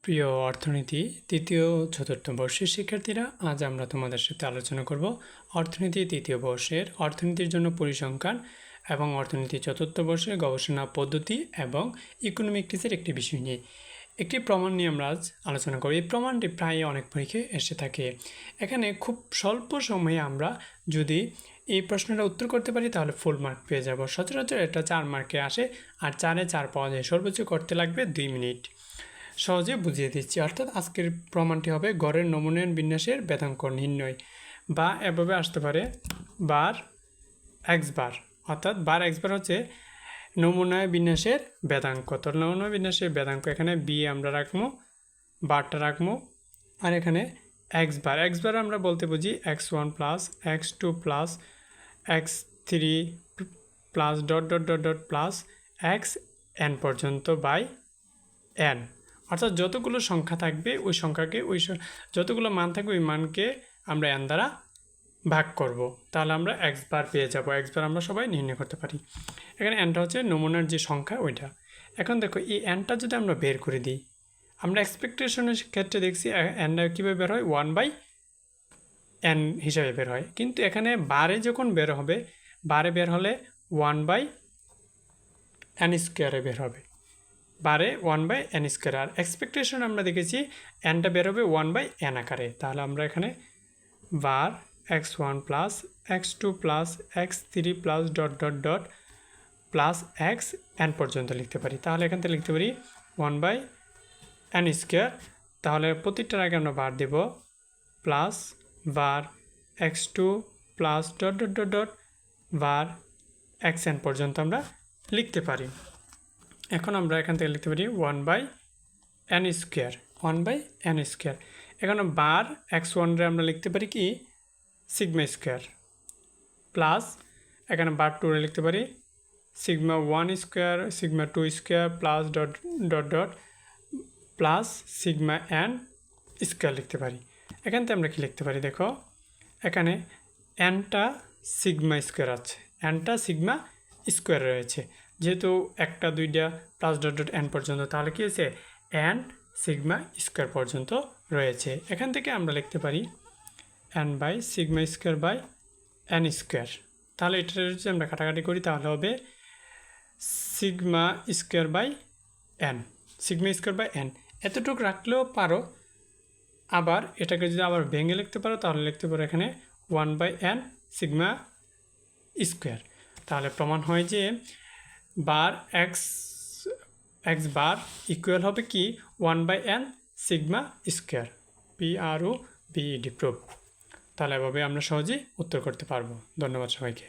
প্রিয় অর্থনীতি তৃতীয় চতুর্থ বর্ষের শিক্ষার্থীরা, আজ আমরা তোমাদের সাথে আলোচনা করব অর্থনীতি তৃতীয় বর্ষের অর্থনীতির জন্য পরিসংখ্যান এবং অর্থনীতি চতুর্থ বর্ষের গবেষণা পদ্ধতি এবং ইকোনমিক্সের একটি বিষয় নিয়ে। একটি প্রমাণ নিয়ে আমরা আজ আলোচনা করি। এই প্রমাণটি প্রায় অনেক পরীক্ষায় এসে থাকে। এখানে খুব স্বল্প সময়ে আমরা যদি এই প্রশ্নটা উত্তর করতে পারি তাহলে ফুল মার্ক পেয়ে যাব। সচরাচর এটা 4 মার্কে আসে, আর 4-এ 4 পাওয়া যায়। সর্বোচ্চ করতে লাগবে 2 মিনিট। সহজে বুঝিয়ে দিচ্ছি, অর্থাৎ আজকের প্রমাণটি হবে গড়ের নমুনায়ন বিন্যাসের বেদাঙ্ক নির্ণয়, বা এভাবে আসতে পারে বার এক্স বার, অর্থাৎ বার এক্স বার হচ্ছে নমুনায় বিন্যাসের বেদাঙ্ক। তো নমুনা বিন্যাসের বেদাঙ্ক এখানে বি আমরা রাখবো, বারটা রাখবো, আর এখানে এক্স বার আমরা বলতে বুঝি x1 plus x2 plus x3 plus dot dot dot dot plus x N পর্যন্ত বাই এন, অর্থাৎ যতগুলো সংখ্যা থাকবে ওই সংখ্যাকে যতগুলো মান থাকবে ওই মানকে আমরা এন দ্বারা ভাগ করব, তাহলে আমরা এক্স বার পেয়ে যাব। এক্স বার আমরা সবাই নির্ণয় করতে পারি। এখানে এনটা হচ্ছে নমুনার যে সংখ্যা ওইটা। এখন দেখো এই এনটা যদি আমরা বের করে দিই, আমরা এক্সপেকটেশনের ক্ষেত্রে দেখছি এনটা কীভাবে বের হয়, 1/n হিসাবে বের হয়, কিন্তু এখানে বারে যখন বের হবে, বারে বের হলে 1/n² বের হবে, বারে 1/n²। আর এক্সপেকটেশন আমরা দেখেছি এনটা বের হবে 1/n আকারে। তাহলে আমরা এখানে বার x1 plus x2 plus x3 plus dot dot dot plus x N পর্যন্ত লিখতে পারি। তাহলে এখান থেকে লিখতে পারি 1/n²। তাহলে প্রতিটার আগে আমরা বার দেব, plus bar x2 plus dot dot dot dot bar xn পর্যন্ত আমরা লিখতে পারি। এখন আমরা এখান থেকে লিখতে পারি 1/n², 1/n²। এখানে বার x1-রে আমরা লিখতে পারি কি σ² প্লাস এখানে বার 2-রে লিখতে পারি σ1² σ2² plus dot dot dot plus σn² লিখতে পারি। এখান থেকে আমরা কি লিখতে পারি, দেখো এখানে এনটা σ² আছে, এনটা σ² রয়েছে, যেহেতু একটা দুইটা প্লাস ডট ডট এন পর্যন্ত, তাহলে কি হয়েছে এন σ² পর্যন্ত রয়েছে। এখান থেকে আমরা লিখতে পারি n/σ² তাহলে এটা যদি আমরা কাটাকাটি করি তাহলে হবে σ²/n, σ²/n। এতটুকু রাখলেও পারো, আবার এটাকে যদি আবার ভেঙে লিখতে পারো তাহলে লিখতে পারো এখানে 1/n σ²। তাহলে প্রমাণ হয় যে বার এক্স বার ইকুয়াল হবে কি 1/n σ², PROVED প্রুফ। তাহলে এভাবে আমরা সহজেই উত্তর করতে পারবো। ধন্যবাদ সবাইকে।